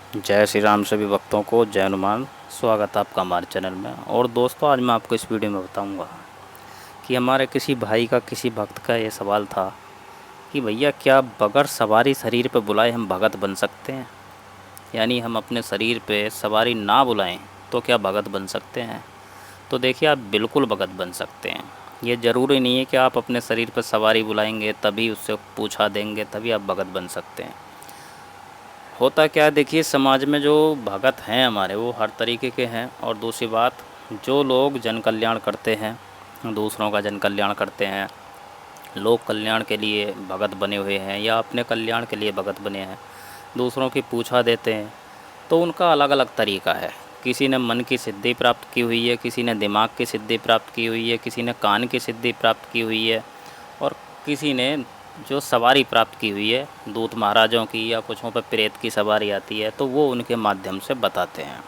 जय श्री राम सभी भक्तों को जय हनुमान। स्वागत है आपका हमारे चैनल में। और दोस्तों, आज मैं आपको इस वीडियो में बताऊंगा कि हमारे किसी भाई का, किसी भक्त का ये सवाल था कि भैया, क्या बगैर सवारी शरीर पे बुलाए हम भगत बन सकते हैं? यानी हम अपने शरीर पे सवारी ना बुलाएं तो क्या भगत बन सकते हैं? तो देखिए, आप बिल्कुल भगत बन सकते हैं। ये ज़रूरी नहीं है कि आप अपने शरीर पर सवारी बुलाएंगे तभी उससे पूछा देंगे तभी आप भगत बन सकते हैं। होता क्या है, देखिए, समाज में जो भगत हैं हमारे, वो हर तरीके के हैं। और दूसरी बात, जो लोग जन कल्याण करते हैं, दूसरों का जन कल्याण करते हैं, लोक कल्याण के लिए भगत बने हुए हैं या अपने कल्याण के लिए भगत बने हैं, दूसरों की पूछा देते हैं, तो उनका अलग अलग तरीका है। किसी ने मन की सिद्धि प्राप्त की हुई है, किसी ने दिमाग की सिद्धि प्राप्त की हुई है, किसी ने कान की सिद्धि प्राप्त की हुई है, और किसी ने जो सवारी प्राप्त की हुई है, दूत महाराजों की या कुछों पर प्रेत की सवारी आती है, तो वो उनके माध्यम से बताते हैं।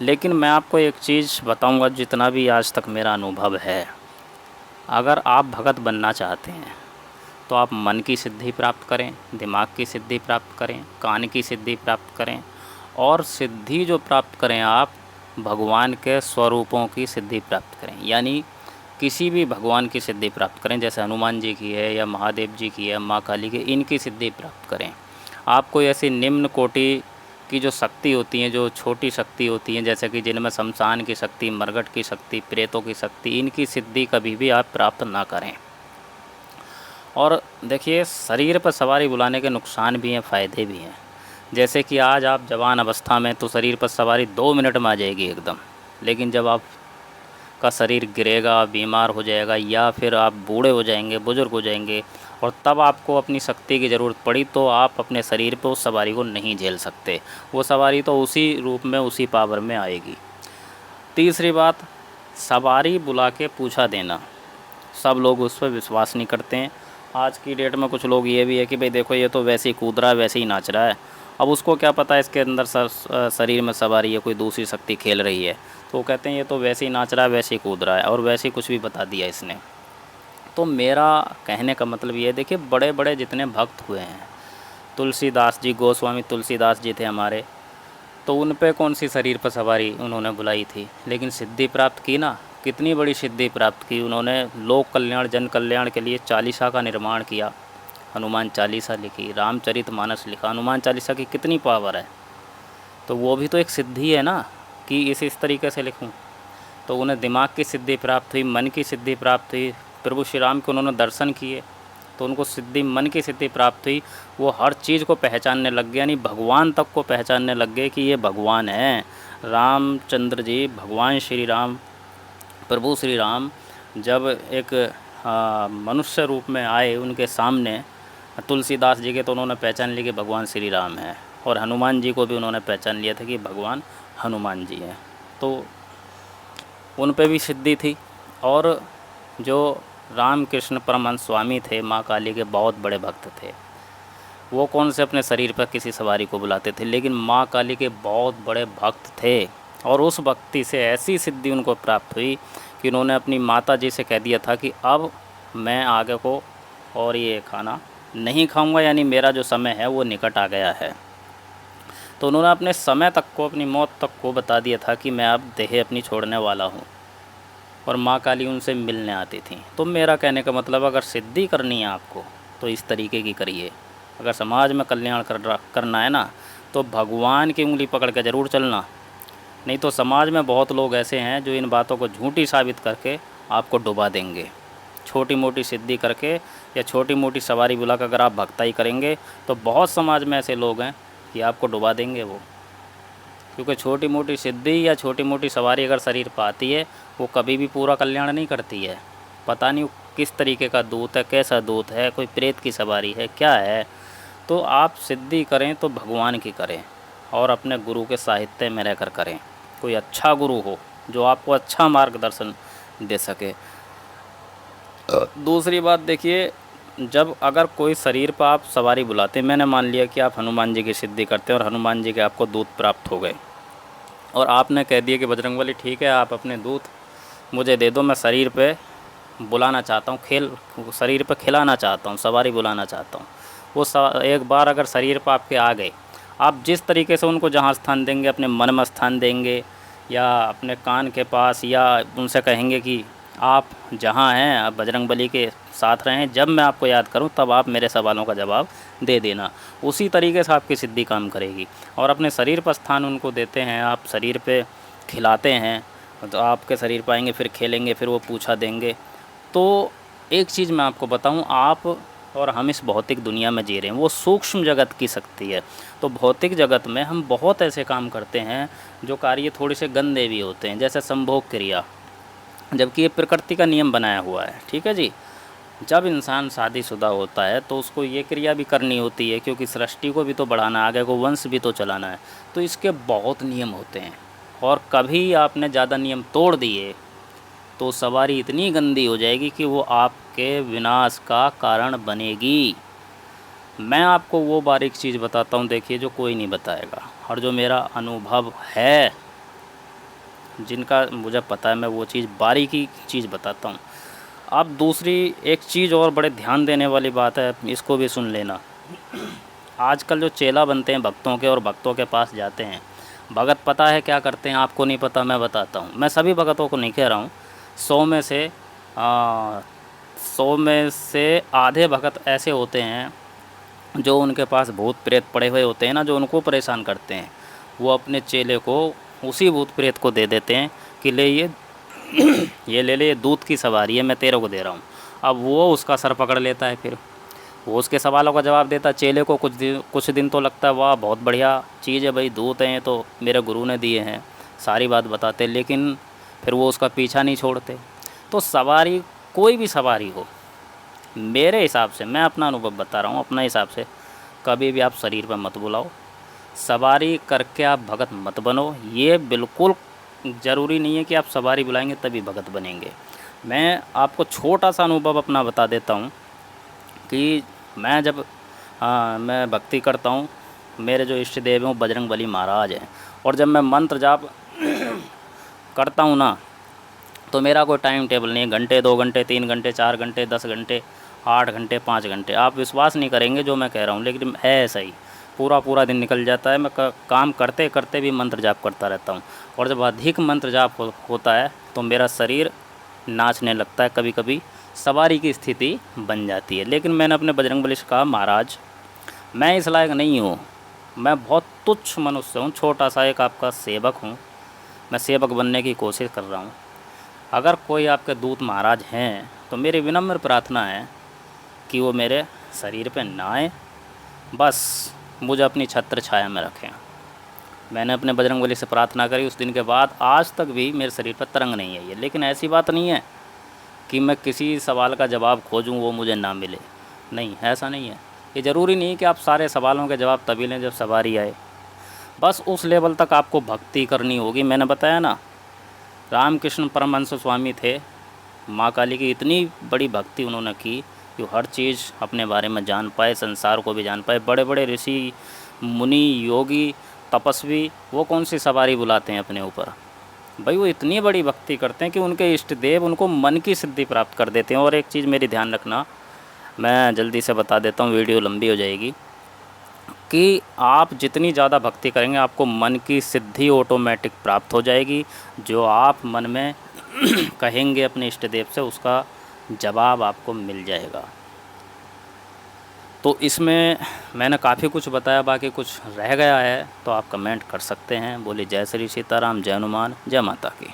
लेकिन मैं आपको एक चीज़ बताऊंगा, जितना भी आज तक मेरा अनुभव है, अगर आप भगत बनना चाहते हैं तो आप मन की सिद्धि प्राप्त करें, दिमाग की सिद्धि प्राप्त करें, कान की सिद्धि प्राप्त करें, और सिद्धि जो प्राप्त करें आप भगवान के स्वरूपों की सिद्धि प्राप्त करें। यानी किसी भी भगवान की सिद्धि प्राप्त करें, जैसे हनुमान जी की है या महादेव जी की है, माँ काली की, इनकी सिद्धि प्राप्त करें। आप कोई ऐसी निम्न कोटि की जो शक्ति होती हैं, जो छोटी शक्ति होती हैं, जैसे कि जिनमें शमशान की शक्ति, मरघट की शक्ति, प्रेतों की शक्ति, इनकी सिद्धि कभी भी आप प्राप्त ना करें। और देखिए, शरीर पर सवारी बुलाने के नुकसान भी हैं, फ़ायदे भी हैं। जैसे कि आज आप जवान अवस्था में तो शरीर पर सवारी 2 मिनट में आ जाएगी एकदम, लेकिन जब आप का शरीर गिरेगा, बीमार हो जाएगा, या फिर आप बूढ़े हो जाएंगे, बुज़ुर्ग हो जाएंगे, और तब आपको अपनी शक्ति की ज़रूरत पड़ी, तो आप अपने शरीर पर उस सवारी को नहीं झेल सकते। वो सवारी तो उसी रूप में, उसी पावर में आएगी। तीसरी बात, सवारी बुला के पूछा देना, सब लोग उस पर विश्वास नहीं करते हैं। आज की डेट में कुछ लोग ये भी है कि भाई देखो, ये तो वैसे ही कूद रहा है, वैसे ही नाच रहा है, अब उसको क्या पता है इसके अंदर शरीर में सवारी है, कोई दूसरी शक्ति खेल रही है। तो वो कहते हैं ये तो वैसे ही नाच रहा है, वैसे ही कूद रहा है, और वैसे ही कुछ भी बता दिया इसने। तो मेरा कहने का मतलब ये है, देखिए, बड़े बड़े जितने भक्त हुए हैं, तुलसीदास जी, गोस्वामी तुलसीदास जी थे हमारे, तो उन पे कौन सी शरीर पर सवारी उन्होंने बुलाई थी, लेकिन सिद्धि प्राप्त की ना। कितनी बड़ी सिद्धि प्राप्त की उन्होंने। लोक कल्याण, जन कल्याण के लिए चालीसा का निर्माण किया, हनुमान चालीसा लिखी, रामचरितमानस लिखा। हनुमान चालीसा की कितनी पावर है, तो वो भी तो एक सिद्धि है ना, कि इस तरीके से लिखूं। तो उन्हें दिमाग की सिद्धि प्राप्त हुई, मन की सिद्धि प्राप्त हुई, प्रभु श्री राम के उन्होंने दर्शन किए तो उनको सिद्धि, मन की सिद्धि प्राप्त हुई। वो हर चीज़ को पहचानने लग गए, यानी भगवान तक को पहचानने लग गए कि ये भगवान हैं। रामचंद्र जी, भगवान श्री राम, प्रभु श्री राम जब एक मनुष्य रूप में आए उनके सामने तुलसीदास जी के, तो उन्होंने पहचान लिया कि भगवान श्री राम है। और हनुमान जी को भी उन्होंने पहचान लिया था कि भगवान हनुमान जी हैं। तो उन पे भी सिद्धि थी। और जो रामकृष्ण परमहंस स्वामी थे, माँ काली के बहुत बड़े भक्त थे, वो कौन से अपने शरीर पर किसी सवारी को बुलाते थे, लेकिन माँ काली के बहुत बड़े भक्त थे। और उस भक्ति से ऐसी सिद्धि उनको प्राप्त हुई कि उन्होंने अपनी माता जी से कह दिया था कि अब मैं आगे को और ये खाना नहीं खाऊंगा, यानी मेरा जो समय है वो निकट आ गया है। तो उन्होंने अपने समय तक को, अपनी मौत तक को बता दिया था कि मैं अब देह अपनी छोड़ने वाला हूँ। और माँ काली उनसे मिलने आती थी। तो मेरा कहने का मतलब, अगर सिद्धि करनी है आपको तो इस तरीके की करिए। अगर समाज में कल्याण करना है ना, तो भगवान की उंगली पकड़ के ज़रूर चलना। नहीं तो समाज में बहुत लोग ऐसे हैं जो इन बातों को झूठी साबित करके आपको डुबा देंगे। छोटी मोटी सिद्धि करके या छोटी मोटी सवारी बुला कर अगर आप भक्ताई करेंगे तो बहुत समाज में ऐसे लोग हैं कि आपको डुबा देंगे वो। क्योंकि छोटी मोटी सिद्धि या छोटी मोटी सवारी अगर शरीर पर आती है, वो कभी भी पूरा कल्याण नहीं करती है। पता नहीं किस तरीके का दूत है, कैसा दूत है, कोई प्रेत की सवारी है, क्या है। तो आप सिद्धि करें तो भगवान की करें, और अपने गुरु के साहित्य में रहकर करें। कोई अच्छा गुरु हो जो आपको अच्छा मार्गदर्शन दे सके। दूसरी बात देखिए, जब अगर कोई शरीर पर आप सवारी बुलाते, मैंने मान लिया कि आप हनुमान जी की सिद्धि करते हैं और हनुमान जी के आपको दूत प्राप्त हो गए, और आपने कह दिया कि बजरंगबली ठीक है, आप अपने दूत मुझे दे दो, मैं शरीर पे बुलाना चाहता हूँ, शरीर पे खिलाना चाहता हूँ, सवारी बुलाना चाहता हूँ। वो एक बार अगर शरीर पर आपके आ गए, आप जिस तरीके से उनको जहाँ स्थान देंगे, अपने मन में स्थान देंगे या अपने कान के पास, या उनसे कहेंगे कि आप जहाँ हैं आप बजरंगबली के साथ रहें, जब मैं आपको याद करूं तब आप मेरे सवालों का जवाब दे देना, उसी तरीके से आपकी सिद्धि काम करेगी। और अपने शरीर पर स्थान उनको देते हैं, आप शरीर पे खिलाते हैं तो आपके शरीर पर आएंगे, फिर खेलेंगे, फिर वो पूछा देंगे। तो एक चीज़ मैं आपको बताऊं, आप और हम इस भौतिक दुनिया में जी रहे हैं, वो सूक्ष्म जगत की शक्ति है। तो भौतिक जगत में हम बहुत ऐसे काम करते हैं जो कार्य थोड़े से गंदे भी होते हैं, जैसे संभोग क्रिया, जबकि ये प्रकृति का नियम बनाया हुआ है। ठीक है जी। जब इंसान शादीशुदा होता है तो उसको ये क्रिया भी करनी होती है, क्योंकि सृष्टि को भी तो बढ़ाना है, आगे को वंश भी तो चलाना है। तो इसके बहुत नियम होते हैं, और कभी आपने ज़्यादा नियम तोड़ दिए तो सवारी इतनी गंदी हो जाएगी कि वो आपके विनाश का कारण बनेगी। मैं आपको वो बारीक चीज़ बताता हूँ, देखिए, जो कोई नहीं बताएगा, और जो मेरा अनुभव है, जिनका मुझे पता है, मैं वो चीज़ बारीकी चीज़ बताता हूँ। अब दूसरी एक चीज़ और बड़े ध्यान देने वाली बात है, इसको भी सुन लेना। आजकल जो चेला बनते हैं भक्तों के और भक्तों के पास जाते हैं, भगत पता है क्या करते हैं, आपको नहीं पता, मैं बताता हूँ। मैं सभी भगतों को नहीं कह रहा हूँ, 100 में से आधे भगत ऐसे होते हैं जो उनके पास भूत प्रेत पड़े हुए होते हैं ना, जो उनको परेशान करते हैं, वो अपने चेले को उसी भूत प्रेत को दे देते हैं कि ले ये ले ले, ये दूध की सवारी है, मैं तेरे को दे रहा हूँ। अब वो उसका सर पकड़ लेता है, फिर वो उसके सवालों का जवाब देता है। चेले को कुछ दिन तो लगता है वाह बहुत बढ़िया चीज़ है भाई, दूध हैं तो मेरे गुरु ने दिए हैं, सारी बात बताते, लेकिन फिर वो उसका पीछा नहीं छोड़ते। तो सवारी, कोई भी सवारी हो, मेरे हिसाब से, मैं अपना अनुभव बता रहा हूँ, अपना हिसाब से, कभी भी आप शरीर पर मत बुलाओ, सवारी करके आप भगत मत बनो। ये बिल्कुल ज़रूरी नहीं है कि आप सवारी बुलाएंगे तभी भगत बनेंगे। मैं आपको छोटा सा अनुभव अपना बता देता हूँ कि मैं भक्ति करता हूँ, मेरे जो इष्ट देव हैं वो बजरंगबली महाराज हैं, और जब मैं मंत्र जाप करता हूँ ना, तो मेरा कोई टाइम टेबल नहीं है, घंटे, 2 घंटे, 3 घंटे, 4 घंटे, 10 घंटे, 8 घंटे, 5 घंटे, आप विश्वास नहीं करेंगे जो मैं कह रहा हूँ, लेकिन है ऐसा ही। पूरा दिन निकल जाता है, मैं काम करते करते भी मंत्र जाप करता रहता हूँ। और जब अधिक मंत्र जाप होता है तो मेरा शरीर नाचने लगता है, कभी कभी सवारी की स्थिति बन जाती है। लेकिन मैंने अपने बजरंगबली से कहा, महाराज मैं इस लायक नहीं हूँ, मैं बहुत तुच्छ मनुष्य हूँ, छोटा सा एक आपका सेवक हूँ, मैं सेवक बनने की कोशिश कर रहा हूँ। अगर कोई आपके दूत महाराज हैं तो मेरी विनम्र प्रार्थना है कि वो मेरे शरीर पे ना आए, बस मुझे अपनी छत्र छाया में रखें। मैंने अपने बजरंगबली से प्रार्थना करी, उस दिन के बाद आज तक भी मेरे शरीर पर तरंग नहीं आई है। लेकिन ऐसी बात नहीं है कि मैं किसी सवाल का जवाब खोजूं वो मुझे ना मिले, नहीं, ऐसा नहीं है। ये ज़रूरी नहीं कि आप सारे सवालों के जवाब तभी लें जब सवारी आए, बस उस लेवल तक आपको भक्ति करनी होगी। मैंने बताया ना, रामकृष्ण परमहंस स्वामी थे, माँ काली की इतनी बड़ी भक्ति उन्होंने की कि हर चीज़ अपने बारे में जान पाए, संसार को भी जान पाए। बड़े बड़े ऋषि मुनि योगी तपस्वी वो कौन सी सवारी बुलाते हैं अपने ऊपर, भाई वो इतनी बड़ी भक्ति करते हैं कि उनके इष्ट देव उनको मन की सिद्धि प्राप्त कर देते हैं। और एक चीज़ मेरी ध्यान रखना, मैं जल्दी से बता देता हूँ, वीडियो लंबी हो जाएगी, कि आप जितनी ज़्यादा भक्ति करेंगे आपको मन की सिद्धि ऑटोमेटिक प्राप्त हो जाएगी। जो आप मन में कहेंगे अपने इष्ट देव से, उसका जवाब आपको मिल जाएगा। तो इसमें मैंने काफ़ी कुछ बताया, बाकी कुछ रह गया है तो आप कमेंट कर सकते हैं। बोले जय श्री सीताराम, जय हनुमान, जय माता की।